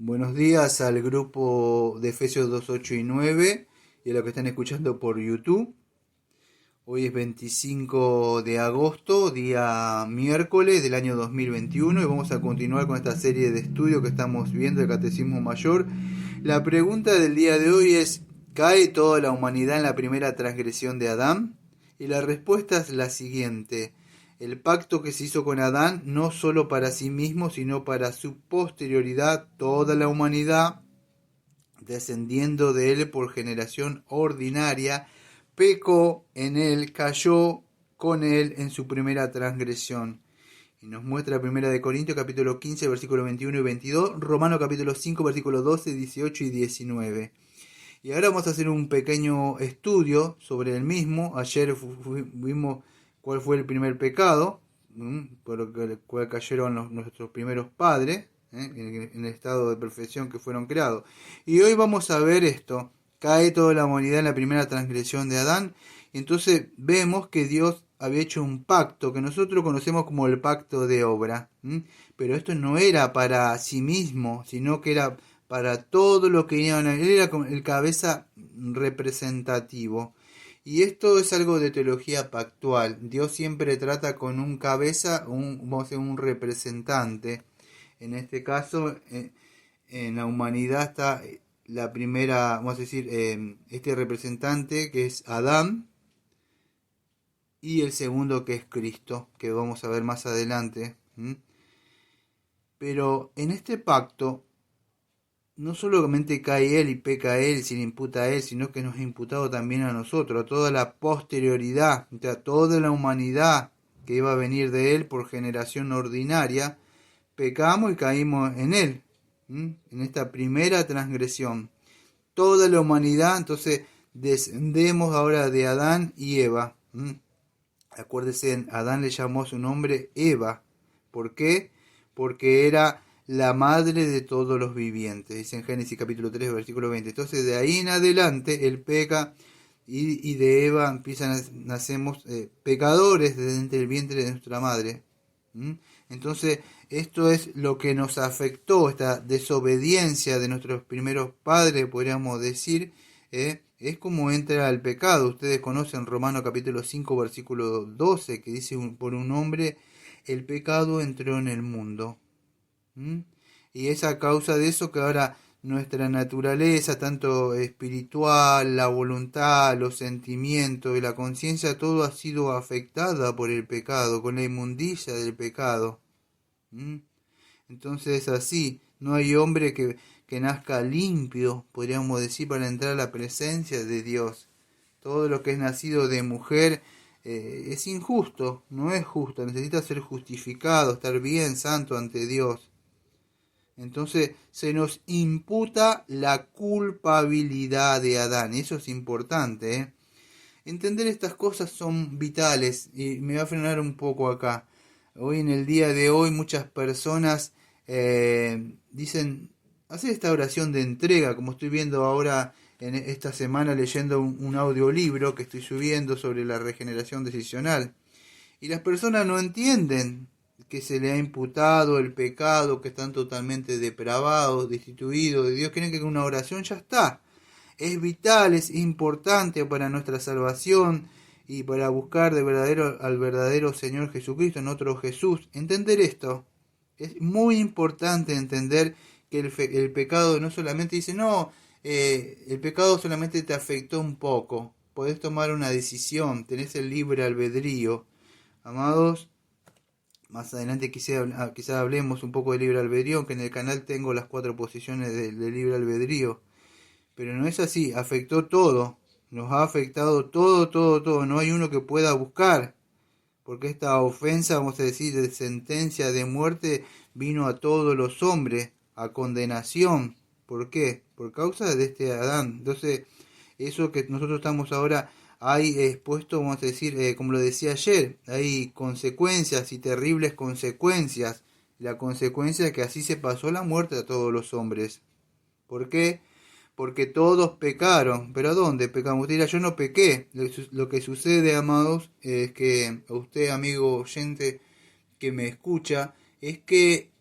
Buenos días al grupo de Efesios 2, 8 y 9 y a los que están escuchando por YouTube. Hoy es 25 de agosto, día miércoles del año 2021 y vamos a continuar con esta serie de estudios que estamos viendo del Catecismo Mayor. La pregunta del día de hoy es: ¿cae toda la humanidad en la primera transgresión de Adán? Y la respuesta es la siguiente: el pacto que se hizo con Adán, no solo para sí mismo, sino para su posterioridad, toda la humanidad, descendiendo de él por generación ordinaria, pecó en él, cayó con él en su primera transgresión. Y nos muestra 1 Corintios capítulo 15, versículos 21 y 22, Romanos capítulo 5, versículos 12, 18 y 19. Y ahora vamos a hacer un pequeño estudio sobre el mismo. Ayer vimos cuál fue el primer pecado, por el cual cayeron nuestros primeros padres, en el estado de perfección que fueron creados. Y hoy vamos a ver esto: cae toda la humanidad en la primera transgresión de Adán. Y entonces vemos que Dios había hecho un pacto que nosotros conocemos como el pacto de obra. Pero esto no era para sí mismo, sino que era para todo lo que iban a... Él era el cabeza representativo. Y esto es algo de teología pactual. Dios siempre trata con un cabeza, vamos a decir, un representante. En este caso, en la humanidad está la primera, vamos a decir, este representante que es Adán, y el segundo que es Cristo, que vamos a ver más adelante. Pero en este pacto no solamente cae él y peca él, se le imputa a él, sino que nos ha imputado también a nosotros, a toda la posterioridad, a toda la humanidad que iba a venir de él por generación ordinaria. Pecamos y caímos en él, en esta primera transgresión. Toda la humanidad, entonces descendemos ahora de Adán y Eva. Acuérdese, Adán le llamó a su nombre Eva. ¿Por qué? Porque era la madre de todos los vivientes, dice en Génesis capítulo 3, versículo 20. Entonces de ahí en adelante él peca, y de Eva nacemos pecadores desde entre el vientre de nuestra madre. Entonces esto es lo que nos afectó, esta desobediencia de nuestros primeros padres, podríamos decir. Es como entra el pecado. Ustedes conocen Romanos capítulo 5, versículo 12, que dice: por un hombre el pecado entró en el mundo. Y es a causa de eso que ahora nuestra naturaleza, tanto espiritual, la voluntad, los sentimientos y la conciencia, todo ha sido afectada por el pecado, con la inmundicia del pecado. Entonces así, no hay hombre que nazca limpio, podríamos decir, para entrar a la presencia de Dios. Todo lo que es nacido de mujer es injusto, no es justo, necesita ser justificado, estar bien, santo ante Dios. Entonces se nos imputa la culpabilidad de Adán. Eso es importante. Entender estas cosas son vitales, y me voy a frenar un poco acá. Hoy, en el día de hoy, muchas personas dicen: hacer esta oración de entrega, como estoy viendo ahora en esta semana leyendo un audiolibro que estoy subiendo sobre la regeneración decisional. Y las personas no entienden que se le ha imputado el pecado, que están totalmente depravados, destituidos de Dios. Creen que con una oración ya está. Es vital, es importante para nuestra salvación y para buscar al verdadero Señor Jesucristo, en otro Jesús. Entender esto. Es muy importante entender que el pecado no solamente dice: no, el pecado solamente te afectó un poco. Podés tomar una decisión, tenés el libre albedrío. Amados, más adelante quizá hablemos un poco de libre albedrío, aunque en el canal tengo las 4 posiciones de libre albedrío. Pero no es así, afectó todo, nos ha afectado todo, todo, todo. No hay uno que pueda buscar, porque esta ofensa, vamos a decir, de sentencia de muerte vino a todos los hombres, a condenación. ¿Por qué? Por causa de este Adán. Entonces, eso que nosotros estamos ahora, hay expuesto, vamos a decir, como lo decía ayer, hay consecuencias y terribles consecuencias. La consecuencia es que así se pasó la muerte a todos los hombres. ¿Por qué? Porque todos pecaron. ¿Pero a dónde pecamos? Usted dirá: yo no pequé. Lo que sucede, amados, es que a usted, amigo oyente que me escucha, es que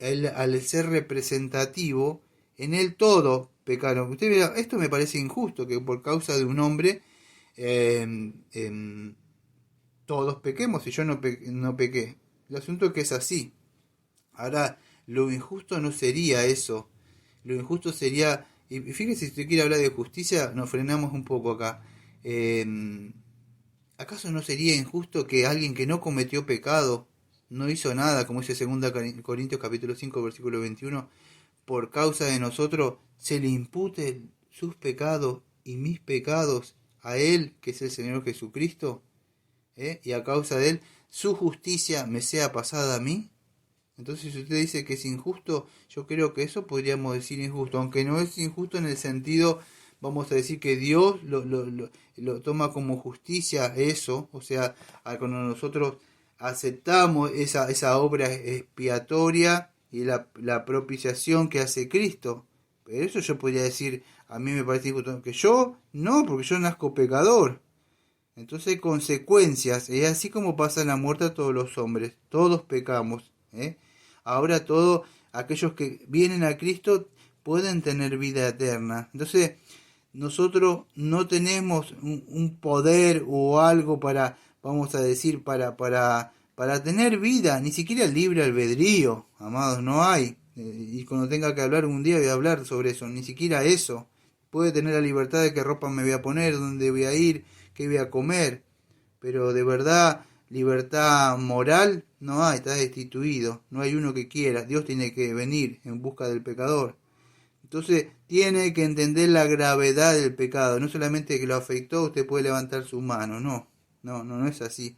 él, al ser representativo, en él todos pecaron. Usted mira, esto me parece injusto, que por causa de un hombre eh, eh, todos pequemos y yo no pequé. El asunto es que es así. Ahora, lo injusto no sería eso. Lo injusto sería, y fíjese, si usted quiere hablar de justicia, nos frenamos un poco acá. Eh, ¿Acaso no sería injusto que alguien que no cometió pecado, no hizo nada, como dice 2 Corintios capítulo 5 versículo 21, por causa de nosotros se le impute sus pecados y mis pecados a él, que es el Señor Jesucristo? Y a causa de él su justicia me sea pasada a mí? Entonces, si usted dice que es injusto, yo creo que eso podríamos decir injusto, aunque no es injusto en el sentido, vamos a decir que Dios lo toma como justicia eso, o sea, cuando nosotros aceptamos esa obra expiatoria y la propiciación que hace Cristo. Pero eso yo podría decir, a mí me parece injusto, que yo no, porque yo nazco pecador. Entonces hay consecuencias, es así como pasa en la muerte a todos los hombres, todos pecamos. Ahora todos aquellos que vienen a Cristo pueden tener vida eterna. Entonces nosotros no tenemos un poder o algo para, vamos a decir, para tener vida, ni siquiera el libre albedrío, amados, no hay. Y cuando tenga que hablar un día voy a hablar sobre eso, ni siquiera eso. Puede tener la libertad de qué ropa me voy a poner, dónde voy a ir, qué voy a comer, pero de verdad libertad moral no hay, está destituido, no hay uno que quiera, Dios tiene que venir en busca del pecador. Entonces tiene que entender la gravedad del pecado, no solamente que lo afectó, usted puede levantar su mano, no es así.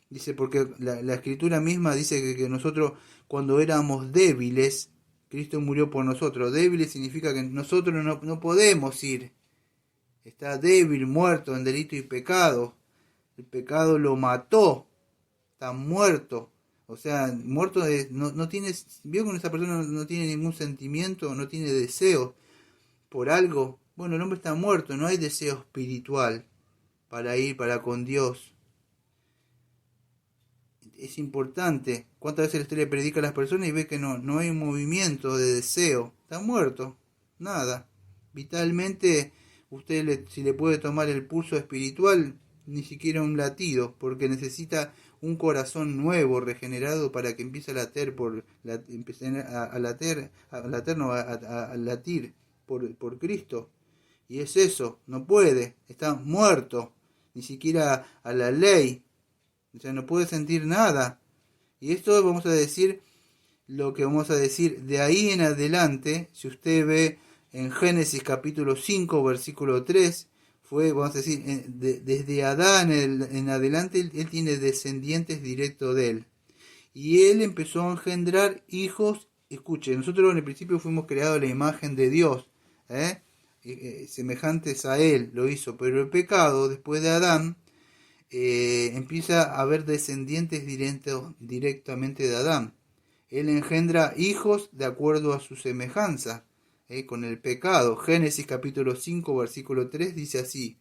Dice, porque la escritura misma dice que nosotros cuando éramos débiles, Cristo murió por nosotros. Débiles significa que nosotros no podemos ir. Está débil, muerto en delito y pecado. El pecado lo mató. Está muerto. O sea, muerto no tiene, vio que esa persona no tiene ningún sentimiento, no tiene deseo por algo. Bueno, el hombre está muerto, no hay deseo espiritual para ir para con Dios. Es importante. ¿Cuántas veces usted le predica a las personas y ve que no hay un movimiento de deseo? Está muerto. Nada. Vitalmente, si le puede tomar el pulso espiritual, ni siquiera un latido, porque necesita un corazón nuevo, regenerado, para que empiece a latir a latir por Cristo. Y es eso, no puede, está muerto, ni siquiera a la ley. O sea, no puede sentir nada. Y esto vamos a decir lo que vamos a decir de ahí en adelante. Si usted ve en Génesis capítulo 5, versículo 3, vamos a decir, desde Adán en adelante, él tiene descendientes directos de él. Y él empezó a engendrar hijos. Escuche, nosotros en el principio fuimos creados a la imagen de Dios, semejantes a él lo hizo. Pero el pecado, después de Adán, empieza a haber descendientes directamente de Adán. Él engendra hijos de acuerdo a su semejanza, con el pecado. Génesis capítulo 5, versículo 3 dice así: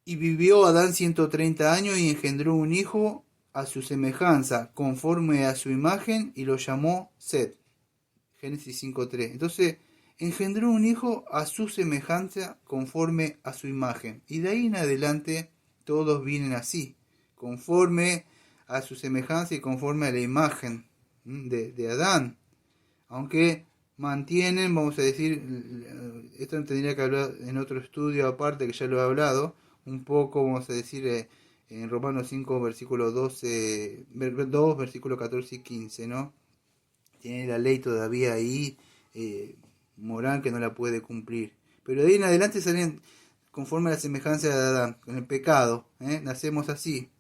y vivió Adán 130 años y engendró un hijo a su semejanza, conforme a su imagen, y lo llamó Set. Génesis 5:3. Entonces, engendró un hijo a su semejanza, conforme a su imagen. Y de ahí en adelante todos vienen así, conforme a su semejanza y conforme a la imagen de Adán. Aunque mantienen, vamos a decir, esto tendría que hablar en otro estudio aparte, que ya lo he hablado, un poco, vamos a decir, en Romanos 5, versículo 12, 2, versículo 14 y 15, ¿no? Tiene la ley todavía ahí, moral, que no la puede cumplir. Pero de ahí en adelante salen conforme a la semejanza de Adán, con el pecado, nacemos así.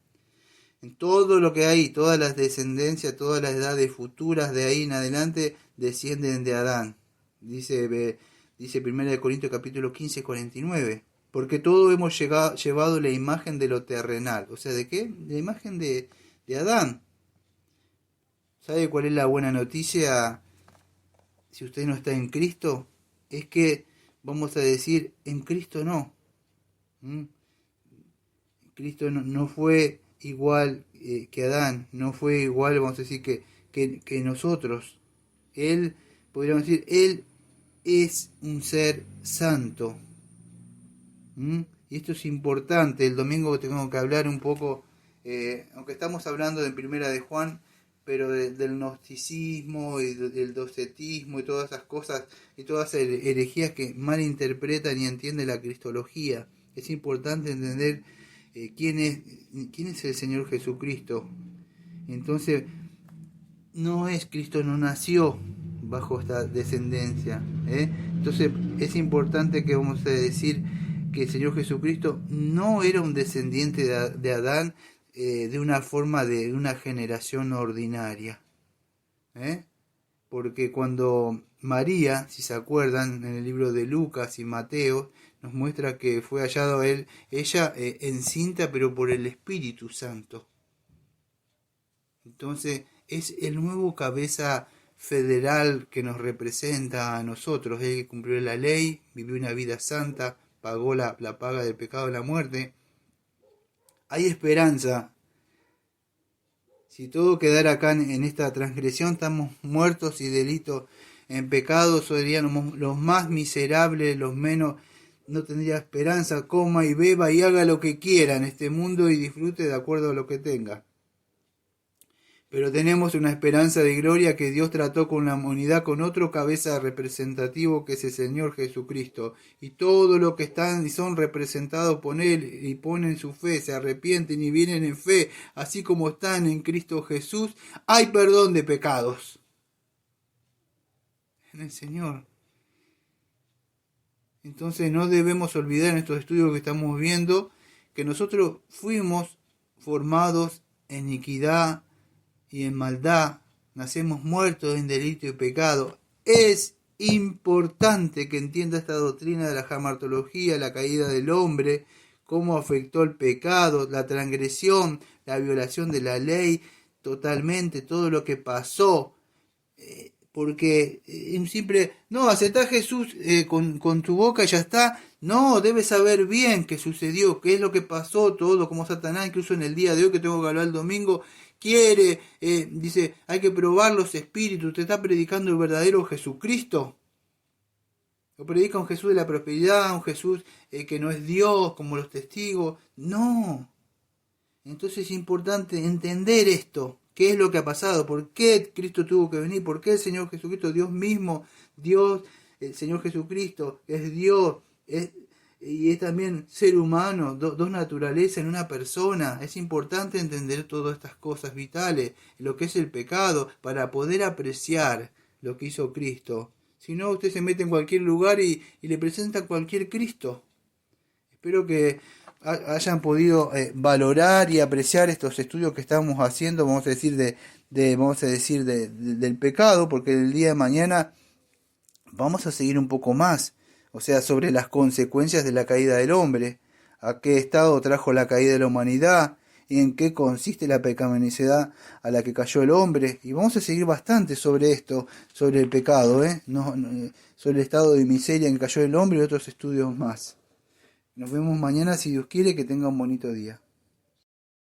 En todo lo que hay, todas las descendencias, todas las edades futuras de ahí en adelante descienden de Adán. Dice 1 Corintios capítulo 15, 49. Porque todos hemos llevado la imagen de lo terrenal. O sea, ¿de qué? La imagen de Adán. ¿Sabe cuál es la buena noticia? Si usted no está en Cristo, es que, vamos a decir, en Cristo no. Cristo no fue igual que Adán, no fue igual, vamos a decir, que que nosotros. Él, podríamos decir, Él es un ser santo. Y esto es importante. El domingo tengo que hablar un poco, aunque estamos hablando de Primera de Juan, pero del gnosticismo y del docetismo y todas esas cosas y todas esas herejías que malinterpretan y entienden la cristología. Es importante entender quién es el Señor Jesucristo. Entonces, Cristo no nació bajo esta descendencia. Entonces, es importante que vamos a decir que el Señor Jesucristo no era un descendiente de Adán, de una forma de una generación ordinaria. Porque cuando María, si se acuerdan, en el libro de Lucas y Mateo, nos muestra que fue hallado ella encinta, pero por el Espíritu Santo. Entonces, es el nuevo cabeza federal que nos representa a nosotros, el que cumplió la ley, vivió una vida santa, pagó la paga del pecado de la muerte. Hay esperanza. Si todo quedara acá en esta transgresión, estamos muertos y delitos en pecado, seríamos los más miserables, los menos, no tendría esperanza, coma y beba y haga lo que quiera en este mundo y disfrute de acuerdo a lo que tenga. Pero tenemos una esperanza de gloria que Dios trató con la humanidad con otro cabeza representativo que es el Señor Jesucristo. Y todo lo que están y son representados por Él y ponen su fe, se arrepienten y vienen en fe, así como están en Cristo Jesús, hay perdón de pecados. En el Señor. Entonces no debemos olvidar en estos estudios que estamos viendo que nosotros fuimos formados en iniquidad y en maldad, nacemos muertos en delito y pecado. Es importante que entienda esta doctrina de la jamartología, la caída del hombre, cómo afectó el pecado, la transgresión, la violación de la ley, totalmente todo lo que pasó. Porque un simple, no, aceptá a Jesús con tu boca y ya está. No, debes saber bien qué sucedió, qué es lo que pasó, todo como Satanás, incluso en el día de hoy que tengo que hablar el domingo, quiere, dice, hay que probar los espíritus, te está predicando el verdadero Jesucristo. O predica un Jesús de la prosperidad, un Jesús que no es Dios, como los testigos. No. Entonces es importante entender esto. ¿Qué es lo que ha pasado? ¿Por qué Cristo tuvo que venir? ¿Por qué el Señor Jesucristo, Dios mismo, Dios, el Señor Jesucristo, es Dios, y es también ser humano, dos naturalezas en una persona? Es importante entender todas estas cosas vitales, lo que es el pecado, para poder apreciar lo que hizo Cristo. Si no, usted se mete en cualquier lugar y le presenta cualquier Cristo. Espero que hayan podido valorar y apreciar estos estudios que estamos haciendo, vamos a decir del pecado, porque el día de mañana vamos a seguir un poco más, o sea, sobre las consecuencias de la caída del hombre, a qué estado trajo la caída de la humanidad y en qué consiste la pecaminosidad a la que cayó el hombre, y vamos a seguir bastante sobre esto, sobre el pecado, sobre el estado de miseria en que cayó el hombre y otros estudios más. Nos vemos mañana si Dios quiere. Que tenga un bonito día.